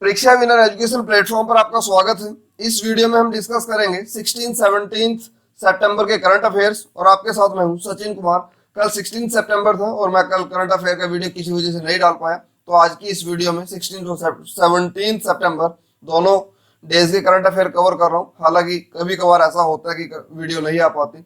परीक्षा winner education platform पर आपका स्वागत है। इस वीडियो में हम डिस्कस करेंगे 16-17 सितंबर के करंट अफेयर्स और आपके साथ मैं हूं सचिन कुमार। कल 16 सितंबर था और मैं कल करंट अफेयर का वीडियो किसी वजह से नहीं डाल पाया, तो आज की इस वीडियो में 16 और 17 सितंबर दोनों डेज के करंट अफेयर कवर कर रहा हूँ। हालांकि कभी कभार ऐसा होता है कि वीडियो नहीं आ पाती।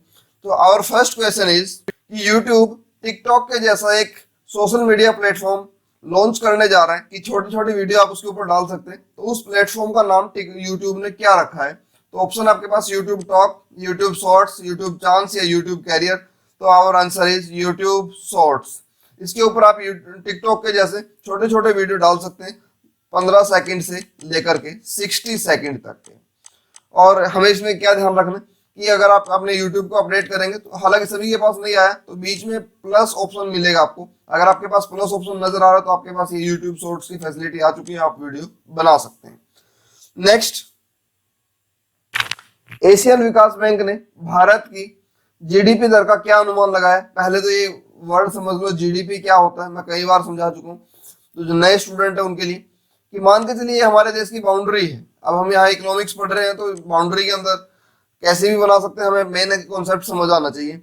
तो आवर फर्स्ट क्वेश्चन इज कि यूट्यूब टिकटॉक के जैसा एक सोशल मीडिया प्लेटफॉर्म लॉन्च करने जा रहा है कि छोटी छोटी वीडियो आप उसके ऊपर डाल सकते हैं, तो उस प्लेटफॉर्म का नाम यूट्यूब ने क्या रखा है? तो ऑप्शन आपके पास YouTube talk, YouTube shorts, YouTube chance या यूट्यूब कैरियर। तो our answer is YouTube shorts. इसके ऊपर आप टिकटॉक के जैसे छोटे छोटे वीडियो डाल सकते हैं, 15 सेकंड से लेकर के 60 सेकंड तक के। और हमें इसमें क्या ध्यान रखना है कि अगर आप अपने YouTube को अपडेट करेंगे, तो हालांकि सभी के पास नहीं आया, तो बीच में प्लस ऑप्शन मिलेगा आपको। अगर आपके पास प्लस ऑप्शन नजर आ रहा है तो आपके पास ये YouTube शॉर्ट्स की फैसिलिटी आ चुकी है, आप वीडियो बना सकते हैं। नेक्स्ट, एशियन विकास बैंक ने भारत की जीडीपी दर का क्या अनुमान लगाया? पहले तो ये वर्ड समझ लो, जीडीपी क्या होता है, मैं कई बार समझा चुका हूँ। तो जो नए स्टूडेंट है उनके लिए कि मान के चलिए हमारे देश की बाउंड्री है। अब हम यहाँ इकोनॉमिक्स पढ़ रहे हैं, तो बाउंड्री के अंदर कैसे भी बना सकते हैं, हमें मेन कॉन्सेप्ट समझ आना चाहिए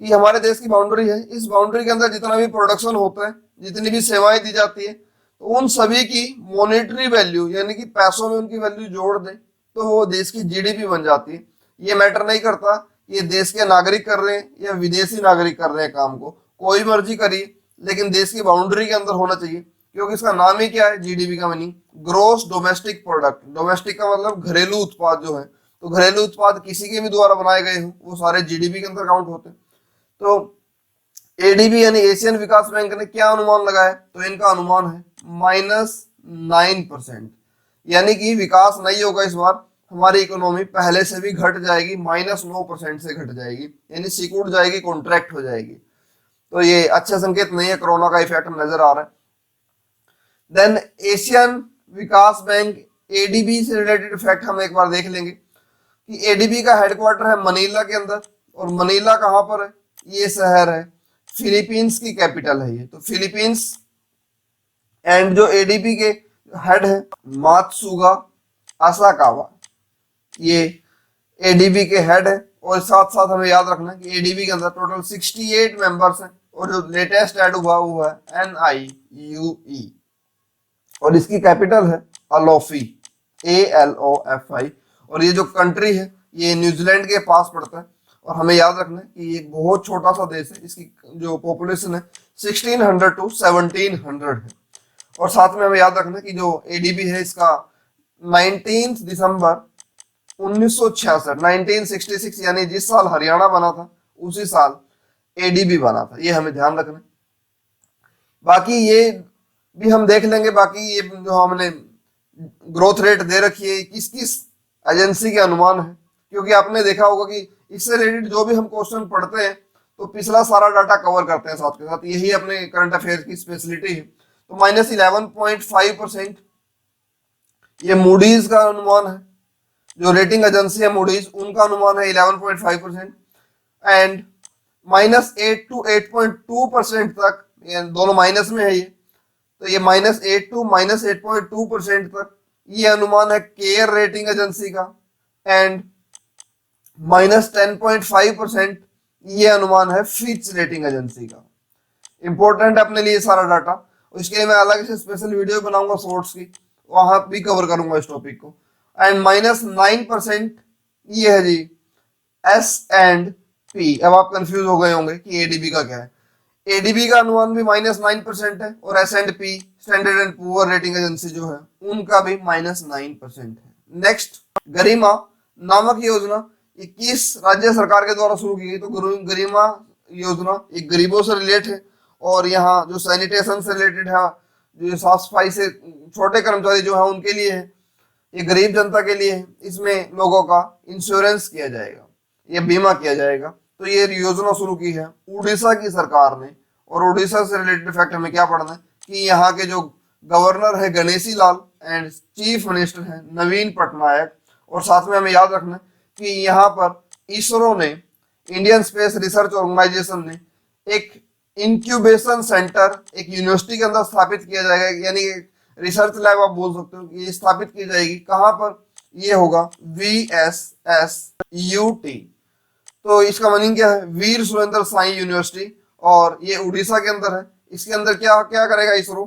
कि हमारे देश की बाउंड्री है। इस बाउंड्री के अंदर जितना भी प्रोडक्शन होता है, जितनी भी सेवाएं दी जाती है, तो उन सभी की मॉनेटरी वैल्यू यानी कि पैसों में उनकी वैल्यू जोड़ दें तो वो देश की जीडीपी बन जाती है। ये मैटर नहीं करता ये देश के नागरिक कर रहे हैं या विदेशी नागरिक कर रहे हैं काम को, कोई मर्जी करिए, लेकिन देश की बाउंड्री के अंदर होना चाहिए, क्योंकि इसका नाम ही क्या है? जीडीपी का meaning gross domestic product. Domestic का मतलब घरेलू उत्पाद जो है, तो घरेलू उत्पाद किसी के भी द्वारा बनाए गए हों वो सारे जीडीपी के अंदर काउंट होते हैं। तो एडीबी यानी एशियन विकास बैंक ने क्या अनुमान लगाया? तो इनका अनुमान है -9%, यानी कि विकास नहीं होगा इस बार, हमारी इकोनॉमी पहले से भी घट जाएगी, -9% से घट जाएगी, यानी सिकुड़ जाएगी, कॉन्ट्रैक्ट हो जाएगी। तो ये अच्छा संकेत नहीं है, कोरोना का इफेक्ट नजर आ रहा है। देन एशियन विकास बैंक एडीबी से रिलेटेड फैक्ट हम एक बार देख लेंगे कि एडीबी का हेडक्वार्टर है मनीला के अंदर, और मनीला कहां पर है? ये शहर है फिलीपींस की कैपिटल है ये। तो फिलीपींस, एंड जो एडीबी के हेड है मात्सुगा असाकावा, ये एडीबी के हेड है। और साथ साथ हमें याद रखना है कि एडीबी के अंदर टोटल 68 मेंबर्स हैं, और जो लेटेस्ट ऐड हुआ वो है NIUE, और इसकी कैपिटल है अलोफी, ALOFI। और ये जो कंट्री है ये न्यूजीलैंड के पास पड़ता है। और हमें याद रखना है कि ये बहुत छोटा सा देश है, इसकी जो पॉपुलेशन है 1600 to 1700 है। और साथ में हमें याद रखना है कि जो एडीबी है इसका 19 दिसंबर 1966 1966 यानी जिस साल हरियाणा बना था उसी साल एडीबी बना था, ये हमें ध्यान रखना है। बाकी ये भी हम देख लेंगे। बाकी ये जो हमने ग्रोथ रेट दे रखी है किस किस एजेंसी के अनुमान है, क्योंकि आपने देखा होगा कि इससे रिलेटेड जो भी हम क्वेश्चन पढ़ते हैं तो पिछला सारा डाटा कवर करते हैं साथ के साथ, यही अपने करंट अफेयर की स्पेशलिटी है। तो -11.5% ये मूडीज का अनुमान है, जो रेटिंग एजेंसी है मूडीज, उनका अनुमान है 11.5%। एंड -8 to 8.2% तक, ये दोनों माइनस में है ये, तो ये -8 to -8.2% तक ये अनुमान है केयर रेटिंग एजेंसी का। एंड -10.5% ये अनुमान है फिच रेटिंग एजेंसी का। इंपॉर्टेंट है अपने लिए सारा डाटा, और इसके लिए मैं अलग से स्पेशल वीडियो बनाऊंगा शॉर्ट्स की, वहां भी कवर करूंगा इस टॉपिक को। एंड -9% ये है जी S&P। अब आप कंफ्यूज हो गए होंगे कि एडीबी का क्या है। एडीबी का अनुमान भी -9% है, और S&P standard and poor rating agency जो है उनका भी -9% है। नेक्स्ट, गरिमा नामक योजना 21 राज्य सरकार के द्वारा शुरू की गई। तो गरिमा योजना एक गरीबों से रिलेट है, और यहाँ जो सैनिटेशन से रिलेटेड है, जो साफ सफाई से छोटे कर्मचारी जो है उनके लिए है, ये गरीब जनता के लिए है। इसमें लोगों का इंश्योरेंस किया जाएगा, ये बीमा किया जाएगा। तो ये योजना शुरू की है उड़ीसा की सरकार ने। और उड़ीसा से रिलेटेड फैक्ट हमें क्या पढ़ना है कि यहाँ के जो गवर्नर है Ganeshi Lal, and chief minister है नवीन पटनायक। और साथ में हमें याद रखना है कि यहाँ पर इसरो ने, इंडियन स्पेस रिसर्च ऑर्गेनाइजेशन ने एक इंक्यूबेशन सेंटर एक यूनिवर्सिटी के अंदर स्थापित किया जाएगा, यानी रिसर्च लैब आप बोल सकते हो, ये स्थापित की जाएगी कहाँ पर, ये होगा VSSUT। तो इसका मीनिंग क्या है, वीर सुरेंद्र साई यूनिवर्सिटी, और ये उड़ीसा के अंदर है। इसके अंदर क्या क्या करेगा इसरो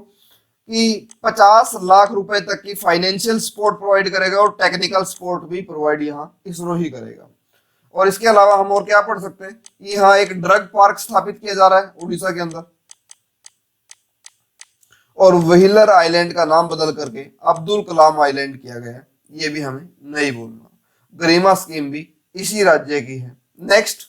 कि 50 लाख रुपए तक की फाइनेंशियल सपोर्ट प्रोवाइड करेगा, और टेक्निकल सपोर्ट भी प्रोवाइड यहाँ इसरो ही करेगा। और इसके अलावा हम और क्या पढ़ सकते हैं, यहाँ एक ड्रग पार्क स्थापित किया जा रहा है उड़ीसा के अंदर, और व्हीलर आइलैंड का नाम बदल करके अब्दुल कलाम आइलैंड किया गया है, ये भी हमें नहीं भूलना। गरिमा स्कीम भी इसी राज्य की है। नेक्स्ट,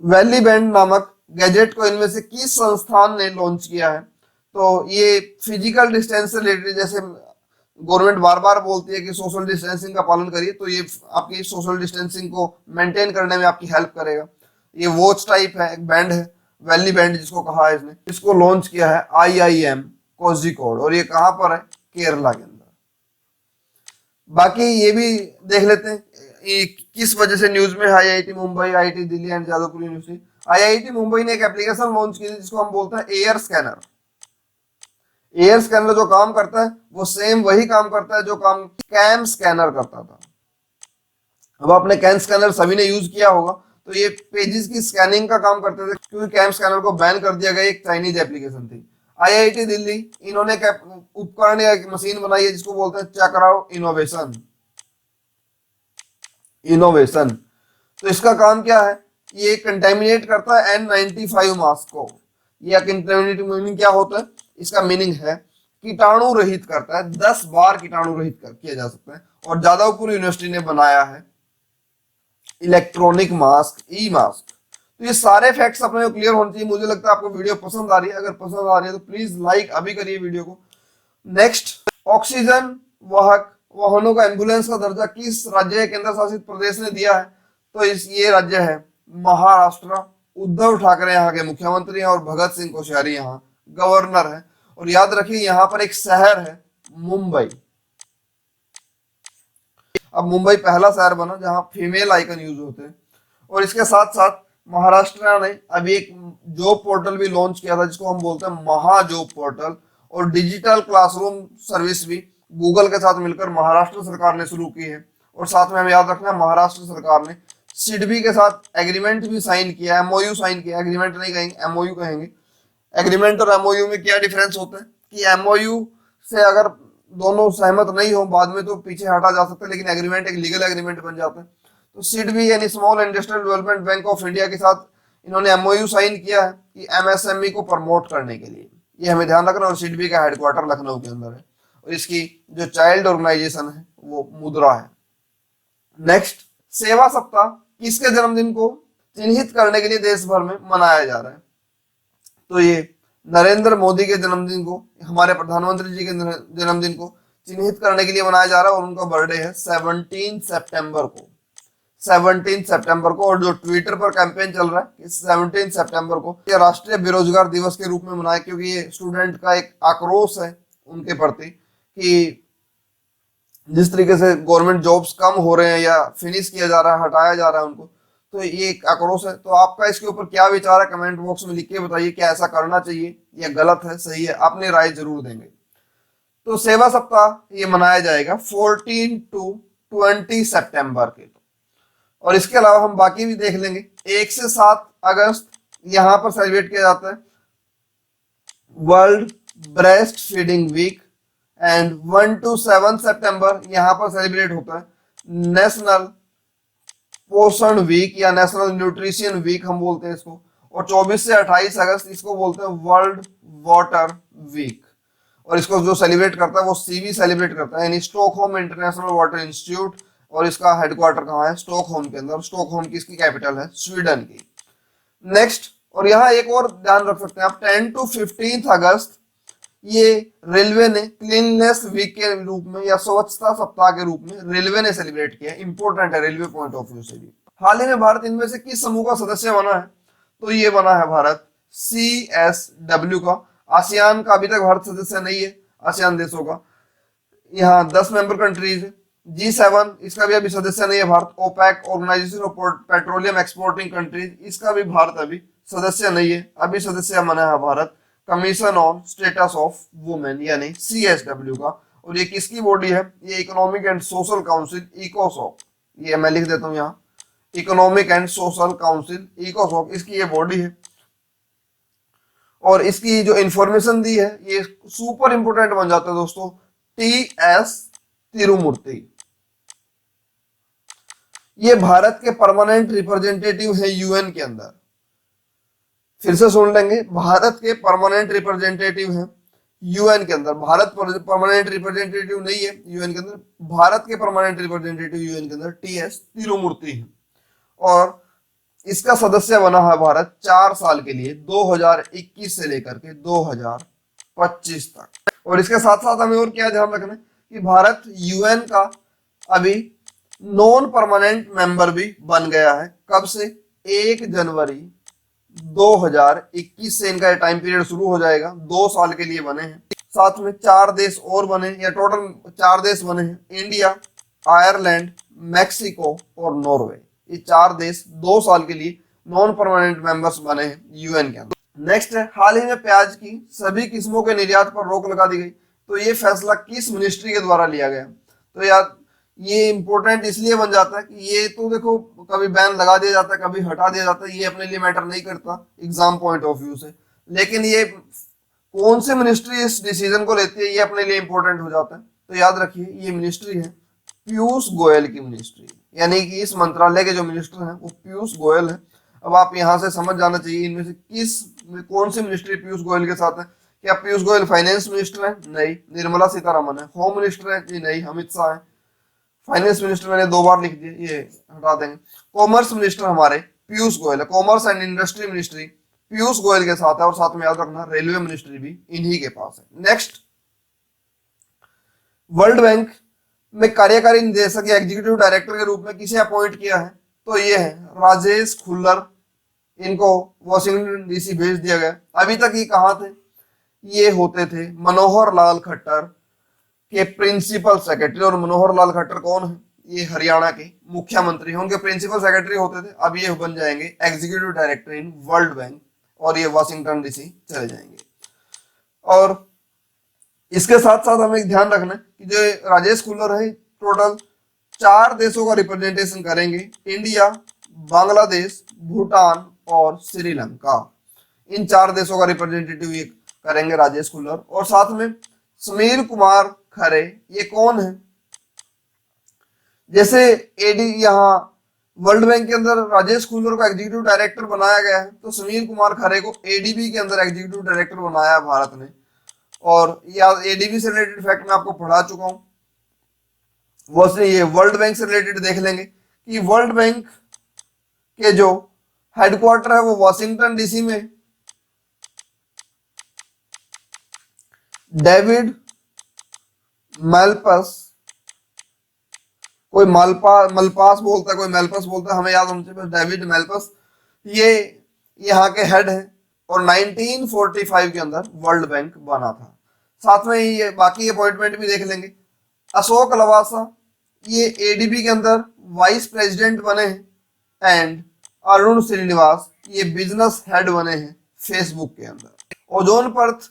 वैली बैंड नामक गैजेट को इनमें से किस संस्थान ने लॉन्च किया है, तो ये फिजिकल डिस्टेंस से रिलेटेड, जैसे गवर्नमेंट बार बार बोलती है कि सोशल डिस्टेंसिंग का पालन करिए, तो ये आपकी सोशल डिस्टेंसिंग को मेंटेन करने में आपकी हेल्प करेगा। ये वॉच टाइप है, एक बैंड है, वैली बैंड जिसको कहा है इसने, इसको लॉन्च किया है IIM कोझिकोड, और ये कहां पर है, केरला के अंदर। बाकी ये भी देख लेते हैं ये किस वजह से न्यूज में, IIT Mumbai, IIT Delhi and Jadavpur university. IIT Mumbai ने एक एप्लीकेशन लॉन्च की थी जिसको हम बोलते हैं एयर स्कैनर। एयर स्कैनर जो काम करता है वो सेम वही काम करता है जो काम कैम स्कैनर करता था। अब आपने कैम स्कैनर सभी ने यूज किया होगा, तो ये पेजेस की स्कैनिंग का काम करते थे, क्योंकि कैम स्कैनर को बैन कर दिया गया, एक चाइनीज एप्लीकेशन थी। IIT दिल्ली, इन्होंने एक उपकरण या एक मशीन बनाई है जिसको बोलते हैं चक्राव इनोवेशन। तो इसका काम क्या है, ये कंटेमिनेट करता है N95 मास्क को। ये कंटेमिनेट मीनिंग क्या होता है, इसका मीनिंग है कीटाणु रहित करता है, 10 बार कीटाणु रहित किया जा सकता है। और जादवपुर यूनिवर्सिटी ने बनाया है इलेक्ट्रॉनिक मास्क, ई मास्क। तो ये सारे फैक्ट्स अपने क्लियर होने चाहिए। मुझे लगता है आपको वीडियो पसंद आ रही है, अगर पसंद आ रही है तो प्लीज लाइक अभी करिए वीडियो को। नेक्स्ट, ऑक्सीजन वाहक वाहनों का एम्बुलेंस का दर्जा किस राज्य या केंद्र शासित प्रदेश ने दिया है, तो ये राज्य है महाराष्ट्र। उद्धव ठाकरे यहाँ के मुख्यमंत्री हैं और भगत सिंह कोश्यारी यहाँ गवर्नर है। और याद रखिए यहाँ पर एक शहर है मुंबई। अब मुंबई पहला शहर बना जहां फीमेल आइकन यूज होते हैं। और इसके साथ साथ महाराष्ट्र ने अभी एक जॉब पोर्टल भी लॉन्च किया था जिसको हम बोलते हैं महा जॉब पोर्टल। और डिजिटल क्लासरूम सर्विस भी गूगल के साथ मिलकर महाराष्ट्र सरकार ने शुरू की है। और साथ में हमें याद रखना है महाराष्ट्र सरकार ने सिडबी के साथ एग्रीमेंट भी साइन किया, MOU साइन किया, एग्रीमेंट नहीं कहेंगे MOU कहेंगे। एग्रीमेंट और MOU में क्या डिफरेंस होता है कि MOU से अगर दोनों सहमत नहीं हो बाद में तो पीछे हटा जा सकता है, लेकिन एग्रीमेंट एक लीगल एग्रीमेंट बन जाता है। तो सिडबी यानी small industrial development bank of India के साथ इन्होंने MOU साइन किया है कि MSME को प्रमोट करने के लिए। ये हमें ध्यान रखना। और सिडबी का हेडक्वार्टर लखनऊ के अंदर है और इसकी जो चाइल्ड ऑर्गेनाइजेशन है वो मुद्रा है। नेक्स्ट, सेवा सप्ताह किसके जन्मदिन को चिन्हित करने के लिए देश भर में मनाया जा रहा है, तो ये नरेंद्र मोदी के जन्मदिन को, हमारे प्रधानमंत्री जी के जन्मदिन को चिन्हित करने के लिए मनाया जा रहा है। और उनका बर्थडे है 17 सितंबर को, 17 सितंबर को। और जो ट्विटर पर कैंपेन चल रहा है 17 सितंबर को ये राष्ट्रीय बेरोजगार दिवस के रूप में मनाया, क्योंकि ये स्टूडेंट का एक आक्रोश है उनके प्रति कि जिस तरीके से गवर्नमेंट जॉब्स कम हो रहे हैं या फिनिश किया जा रहा है, हटाया जा रहा है उनको, तो ये एक आक्रोश है। तो आपका इसके ऊपर क्या विचार है, कमेंट बॉक्स में लिख के बताइए क्या ऐसा करना चाहिए या गलत है, सही है, अपनी राय जरूर देंगे। तो सेवा सप्ताह ये मनाया जाएगा 14 to 20 सितंबर के। और इसके अलावा हम बाकी भी देख लेंगे। 1 से 7 अगस्त यहाँ पर सेलिब्रेट किया जाता है world breast feeding week. And 1 to 7 सितंबर यहाँ पर सेलिब्रेट होता है नेशनल पोषण वीक या नेशनल न्यूट्रिशन वीक हम बोलते हैं इसको। और 24 से 28 अगस्त इसको बोलते हैं वर्ल्ड वाटर वीक। और इसको जो सेलिब्रेट करता है वो सीवी सेलिब्रेट करता है, यानी स्टॉकहोम इंटरनेशनल वाटर इंस्टीट्यूट। और इसका हेडक्वार्टर कहाँ है, स्टॉकहोम के अंदर। स्टॉकहोम की इसकी कैपिटल है स्वीडन की। नेक्स्ट, और यहाँ एक और ध्यान रख सकते हैं आप, 10 to 15 अगस्त ये रेलवे ने क्लीननेस वीक के रूप में या स्वच्छता सप्ताह के रूप में रेलवे ने सेलिब्रेट किया। इंपॉर्टेंट है रेलवे पॉइंट ऑफ व्यू से भी। हाल ही में भारत इनमें से किस समूह का सदस्य बना है, तो ये बना है भारत CSW का। आसियान का अभी तक भारत सदस्य नहीं है, आसियान देशों का। यहाँ 10 मेंबर कंट्रीज है। G7 इसका भी अभी सदस्य नहीं है Bharat. OPEC organisation of petroleum exporting countries, इसका भी भारत अभी सदस्य नहीं है, अभी सदस्य बना है Bharat commission on status of women यानी CSW का। और ये किसकी बॉडी है? ये इकोनॉमिक एंड सोशल काउंसिल इकोसॉक, ये मैं लिख देता हूँ यहाँ, इकोनॉमिक एंड सोशल काउंसिल इकोसॉक, इसकी ये बॉडी है। और इसकी जो इंफॉर्मेशन दी है ये सुपर इंपोर्टेंट बन जाता है दोस्तों, TS तिरुमूर्ति। ये भारत के परमानेंट रिप्रेजेंटेटिव है यूएन के अंदर। फिर से सुन लेंगे, भारत के परमानेंट रिप्रेजेंटेटिव है यूएन के अंदर। भारत परमानेंट रिप्रेजेंटेटिव नहीं है यूएन के अंदर, भारत के परमानेंट रिप्रेजेंटेटिव यूएन के अंदर TS तिरुमूर्ति है। और इसका सदस्य बना है भारत 4 साल के लिए, 2021 से लेकर के 2025 तक। और इसके साथ साथ हमें और क्या ध्यान रखना है कि भारत यूएन का अभी नॉन परमानेंट मेंबर भी बन गया है। कब से? 1 जनवरी 2021 से इनका टाइम पीरियड शुरू हो जाएगा। 2 साल के लिए बने हैं। साथ में 4 देश और बने, या टोटल 4 देश बने हैं, इंडिया, आयरलैंड, मैक्सिको और नॉर्वे। ये 4 देश 2 साल के लिए नॉन परमानेंट मेंबर्स बने हैं यूएन के अंदर। नेक्स्ट है, हाल ही में प्याज की सभी किस्मों के निर्यात पर रोक लगा दी गई। तो ये फैसला किस मिनिस्ट्री के द्वारा लिया गया? तो यार ये इंपॉर्टेंट इसलिए बन जाता है कि ये तो देखो कभी बैन लगा दिया जाता है, कभी हटा दिया जाता है, ये अपने लिए मैटर नहीं करता एग्जाम पॉइंट ऑफ व्यू से। लेकिन ये कौन सी मिनिस्ट्री इस डिसीजन को लेती है ये अपने लिए इंपॉर्टेंट हो जाता है। तो याद रखिए ये मिनिस्ट्री है पीयूष गोयल की मिनिस्ट्री, यानी कि इस मंत्रालय के जो मिनिस्टर हैं वो पीयूष गोयल है। अब आप यहाँ से समझ जाना चाहिए इनमें से कौन सी मिनिस्ट्री पीयूष गोयल के साथ है। क्या पीयूष गोयल फाइनेंस मिनिस्टर है? नहीं। निर्मला सीतारमन है। होम मिनिस्टर है? जी नहीं, अमित शाह है। फाइनेंस मिनिस्टर मैंने 2 बार लिख दिए, ये हटा देंगे। कॉमर्स मिनिस्टर हमारे पीयूष गोयल है। Commerce and industry ministry Piyush Goyal के साथ है। और साथ में याद रखना रेलवे मिनिस्ट्री भी इन्हीं के पास है। नेक्स्ट, वर्ल्ड बैंक में कार्यकारी निदेशक या एग्जीक्यूटिव डायरेक्टर के रूप में किसे अपॉइंट किया है? तो ये है राजेश खुल्लर। इनको वॉशिंगटन डीसी भेज दिया गया। अभी तक ये कहाँ थे? ये होते थे मनोहर लाल खट्टर के प्रिंसिपल सेक्रेटरी। और मनोहर लाल खट्टर कौन है? ये हरियाणा के मुख्यमंत्री हैं, उनके प्रिंसिपल सेक्रेटरी होते थे। अब ये बन जाएंगे executive director in world bank और ये वॉशिंगटन डीसी चले जाएंगे। और इसके साथ साथ हमें एक ध्यान रखना है कि जो राजेश खुल्लर है टोटल 4 देशों का रिप्रेजेंटेशन करेंगे, इंडिया, बांग्लादेश, भूटान और श्रीलंका। इन 4 देशों का रिप्रेजेंटेटिव ये करेंगे राजेश खुल्लर। और साथ में समीर कुमार खरे, ये कौन है? जैसे एडी यहाँ वर्ल्ड बैंक के अंदर राजेश खुल्लर को एग्जीक्यूटिव डायरेक्टर बनाया गया है, तो समीर कुमार खरे को एडीबी के अंदर एग्जीक्यूटिव डायरेक्टर बनाया है भारत ने। और एडीबी से रिलेटेड फैक्ट मैं आपको पढ़ा चुका हूं। वो से ये वर्ल्ड बैंक से रिलेटेड देख लेंगे कि वर्ल्ड बैंक के जो हेडक्वार्टर है वो वॉशिंगटन डीसी में। डेविड मेलपस, कोई मलपास बोलता है, कोई मेलपस बोलता है, हमें याद होना चाहिए डेविड मेलपस, ये यहाँ के हेड है। और 1945 के अंदर वर्ल्ड बैंक बना था। साथ में ये बाकी अपॉइंटमेंट भी देख लेंगे। अशोक लवासा, ये एडीबी के अंदर वाइस प्रेसिडेंट बने हैं। एंड अरुण श्रीनिवास, ये बिजनेस हेड बने हैं फेसबुक के अंदर। ओजोन परत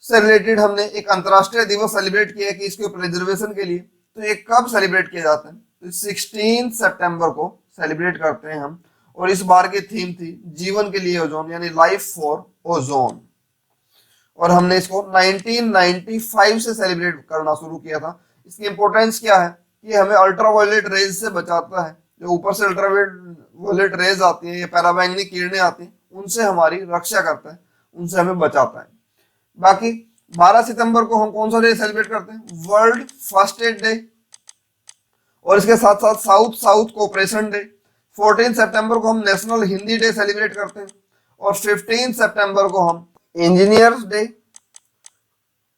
से रिलेटेड हमने एक अंतरराष्ट्रीय दिवस सेलिब्रेट किया है कि इसके प्रिजर्वेशन के लिए। तो ये कब सेलिब्रेट किया जाता है? तो 16 सितंबर को सेलिब्रेट करते हैं हम। और इस बार की थीम थी जीवन के लिए ओजोन, यानी लाइफ फॉर ओजोन। और हमने इसको 1995 से सेलिब्रेट करना शुरू किया था। इसकी इंपॉर्टेंस क्या है? ये हमें अल्ट्रावायलेट रेज से बचाता है। जो ऊपर से अल्ट्रावायलेट रेज आती है, ये पराबैंगनी किरणें आती हैं, उनसे हमारी रक्षा करता है, उनसे हमें बचाता है। बाकी 12 सितंबर को हम कौन सा डे सेलिब्रेट करते हैं? World first aid day. और इसके साथ साथ साउथ साउथ कोऑपरेशन डे। 14 सितंबर को हम नेशनल हिंदी डे सेलिब्रेट करते हैं। और 15 सितंबर को हम इंजीनियर्स डे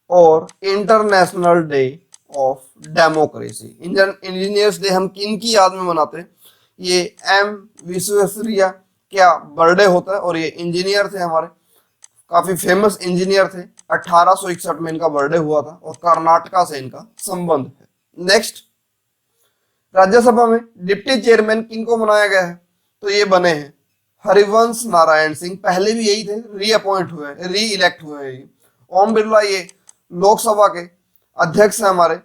और international day of democracy. Engineers day हम किन की याद में मनाते हैं? ये एम विश्वेश्वरैया क्या बर्थडे होता है। और ये इंजीनियर थे, हमारे काफी फेमस इंजीनियर थे। 1861 में इनका बर्थडे हुआ था और कर्नाटका से इनका संबंध है। नेक्स्ट, राज्यसभा में डिप्टी चेयरमैन किनको बनाया गया है? तो ये बने हैं हरिवंश नारायण सिंह पहले भी यही थे, री अपॉइंट हुए, री इलेक्ट हुए हैं ये। ओम बिरला ये लोकसभा के अध्यक्ष हैं हमारे,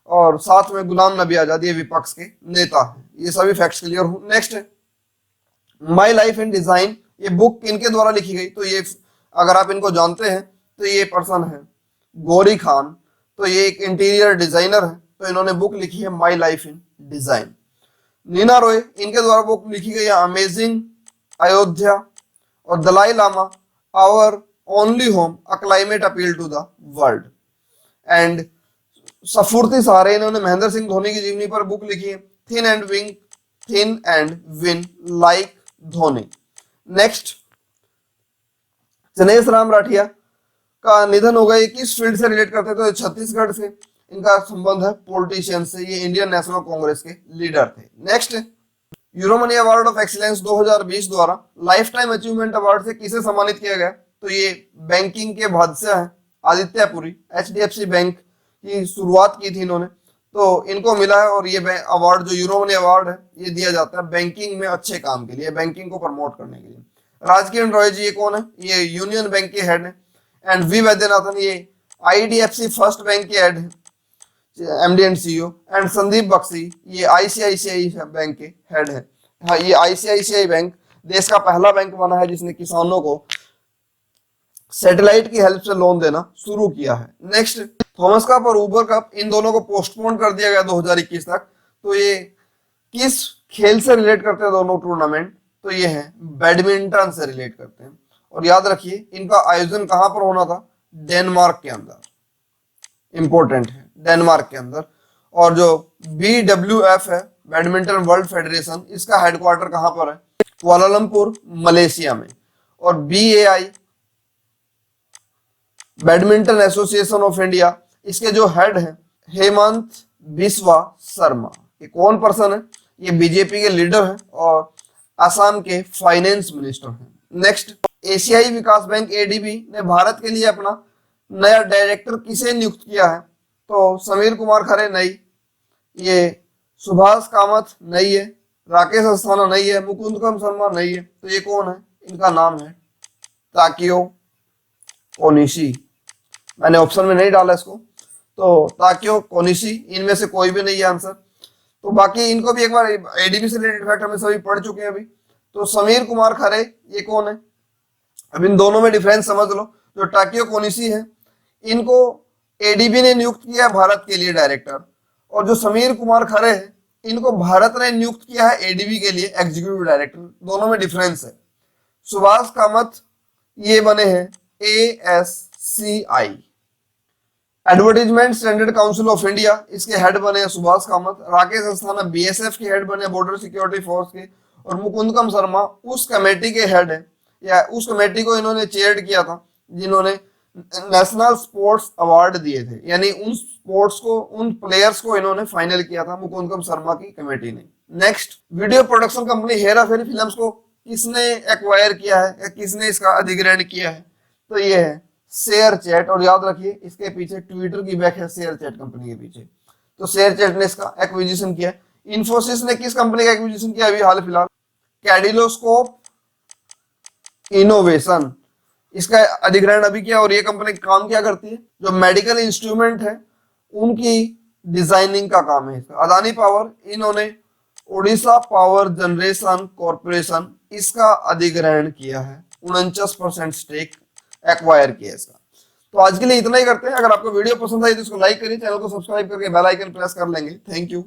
और साथ में गुलाम नबी आजाद ये विपक्ष के नेता हैं। ये सभी फैक्ट्स क्लियर हो। नेक्स्ट है माई लाइफ इन डिजाइन, ये बुक इनके द्वारा लिखी गई। तो ये अगर आप इनको जानते हैं तो ये पर्सन है गौरी खान, तो ये एक इंटीरियर डिजाइनर है, तो इन्होंने बुक लिखी है my life in design. Neena Roy, इनके द्वारा बुक लिखी गई है अमेजिंग अयोध्या। और Dalai Lama, our only home a climate appeal to the world. And Sfurti Sahare, इन्होंने महेंद्र सिंह धोनी की जीवनी पर बुक लिखी है thin and win like Dhoni. Next, Janesh Ram Rathiya का निधन हो गया। ये किस फील्ड से रिलेट करते थे? तो छत्तीसगढ़ से इनका संबंध है पॉलिटिशियन से। ये इंडियन नेशनल कांग्रेस के लीडर थे। Next, Euromoney award of excellence 2020 द्वारा लाइफ टाइम अचीवमेंट अवार्ड से किसे सम्मानित किया गया? तो ये बैंकिंग के बादशाह हैं आदित्य पुरी, HDFC बैंक की शुरुआत की थी इन्होंने, तो इनको मिला है। और ये अवार्ड जो यूरोमनी अवार्ड है ये दिया जाता है बैंकिंग में अच्छे काम के लिए, बैंकिंग को प्रमोट करने के लिए। राजकिरण रॉय जी ये कौन है? ये यूनियन बैंक के हेड है। एंड वी वैद्यनाथन ये IDFC फर्स्ट बैंक के हेड है, MD and CEO। And Sandeep Bakhshi ये ICICI बैंक के हेड है। हाँ, ये ICICI बैंक देश का पहला बैंक बना है जिसने किसानों को सैटेलाइट की हेल्प से लोन देना शुरू किया है। नेक्स्ट, थॉमस कप और उबर कप, इन दोनों को पोस्टपोन कर दिया गया 2021 तक। तो ये किस खेल से रिलेट करते हैं दोनों टूर्नामेंट? तो ये है बैडमिंटन से रिलेट करते हैं। और याद रखिए इनका आयोजन कहां पर होना था? डेनमार्क के अंदर। इंपॉर्टेंट है, डेनमार्क के अंदर। और जो BWF है बैडमिंटन वर्ल्ड फेडरेशन, इसका हेडक्वार्टर कहां पर है? कुआलालंपुर, मलेशिया में। और BAI badminton association of India, इसके जो हेड हैं हेमंत बिस्वा शर्मा। ये कौन पर्सन है? ये बीजेपी के लीडर हैं और असम के फाइनेंस मिनिस्टर हैं। नेक्स्ट, एशियाई विकास बैंक ADB ने भारत के लिए अपना नया डायरेक्टर किसे नियुक्त किया है? तो समीर कुमार खरे नहीं, ये सुभाष कामत नहीं है, राकेश अस्थाना नहीं है, मुकुंदकम शर्मा नहीं है। तो ये कौन है? इनका नाम है ताकियो कोनिशी। मैंने ऑप्शन में नहीं डाला इसको, तो ताकियो कोनिशी, इनमें से कोई भी नहीं है आंसर। तो बाकी इनको भी एक बार ADB से रिलेटेड फैक्ट हमें सभी पढ़ चुके हैं अभी। तो समीर कुमार खरे ये कौन है? अब इन दोनों में डिफरेंस समझ लो। जो टाकियो कोनिशी है इनको ADB ने नियुक्त किया है भारत के लिए डायरेक्टर, और जो समीर कुमार खरे है इनको भारत ने नियुक्त किया है ADB के लिए एग्जीक्यूटिव डायरेक्टर। दोनों में डिफरेंस है। सुभाष कामत ये बने हैं ASCI advertisement standard council of India, इसके हेड बने हैं सुभाष कामत। राकेश अस्थाना BSF के हेड बने बॉर्डर सिक्योरिटी फोर्स के। और मुकुंदकम शर्मा उस कमेटी के हेड है, या उस कमेटी को इन्होंने चेयर किया था जिन्होंने नेशनल स्पोर्ट्स अवार्ड दिए थे, यानी उन स्पोर्ट्स को, उन प्लेयर्स को इन्होंने फाइनल किया था मुकुंदकम शर्मा की कमेटी ने। Next, video production company Hera Pheri films को किसने एक्वायर किया है या किसने इसका अधिग्रहण किया है? तो ये है शेयर चैट। और याद रखिए इसके पीछे ट्विटर की बैक है शेयर चैट कंपनी के पीछे। तो शेयर चैट ने इसका एक्विजिशन किया। इन्फोसिस ने किस कंपनी का एक्विजिशन किया अभी हाल फिलहाल? कैडिलोस्कोप इनोवेशन, इसका अधिग्रहण अभी किया। और ये कंपनी काम क्या करती है? जो मेडिकल इंस्ट्रूमेंट है उनकी डिजाइनिंग का काम है इसका। अदानी पावर, इन्होंने ओडिशा पावर जनरेशन कॉर्पोरेशन, इसका अधिग्रहण किया है, 49% स्टेक एक्वायर किया इसका। तो आज के लिए इतना ही करते हैं। अगर आपको वीडियो पसंद आई तो इसको लाइक करिए, चैनल को सब्सक्राइब करके बेल आइकन प्रेस कर लेंगे। Thank you.